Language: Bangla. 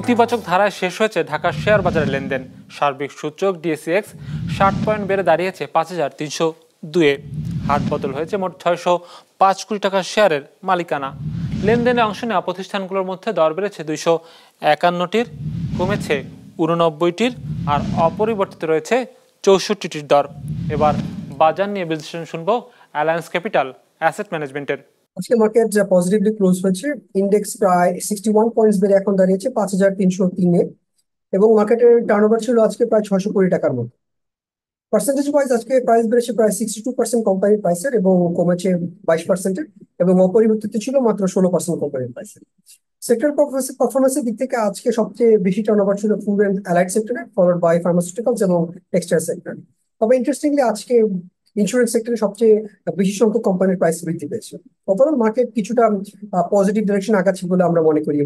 ইতিবাচক ধারায় শেষ হয়েছে ঢাকার শেয়ার বাজারের লেনদেন। সার্বিক সূচক ডিএসইএক্স 60 পয়েন্ট বেড়ে দাঁড়িয়েছে 5302-এ। হাট বদল হয়েছে মোট 605 কোটি টাকার শেয়ারের মালিকানা। লেনদেনে অংশ নেওয়া প্রতিষ্ঠানগুলোর মধ্যে দর বেড়েছে 251টির, কমেছে 89টির, আর অপরিবর্তিত রয়েছে 64টির দর। এবার বাজার নিয়ে বিশ্লেষণ শুনবো অ্যালায়েন্স ক্যাপিটাল অ্যাসেট ম্যানেজমেন্টের। আজকে মার্কেট যা পজিটিভলি ক্লোজ হয়েছে, ইন্ডেক্স প্রায় 61 পয়েন্টস বেড়ে এখন দাঁড়িয়েছে 5303-এ, এবং মার্কেটের টার্নওভার ছিল আজকে প্রায় 600 কোটি টাকার মতো। পার্সেন্টেজ ওয়াইজ আজকে প্রাইস বেড়েছে প্রায় 62% কোম্পানির প্রাইসের এবং কমেছে 22%-এর, এবং অপরিবর্তিত ছিল মাত্র 16% কোম্পানির প্রাইসের। সেক্টর পারফরমেন্সের দিক থেকে আজকে সবচেয়ে বেশি টার্নওভার ছিল ফুড অ্যান্ড অ্যালাইড সেক্টরে, ফলোড বাই ফার্মাসিউটিক্যালস এবং টেক্সটাইল সেক্টর। তবে ইন্টারেস্টিংলি আজকে ইন্স্যুরেন্স সেক্টরে সবচেয়ে বেশি সংখ্যক কোম্পানির প্রাইস বৃদ্ধি পেয়েছে। ওভারঅল মার্কেট কিছুটা পজিটিভ ডিরেকশন আগাচ্ছে বলে আমরা মনে করি।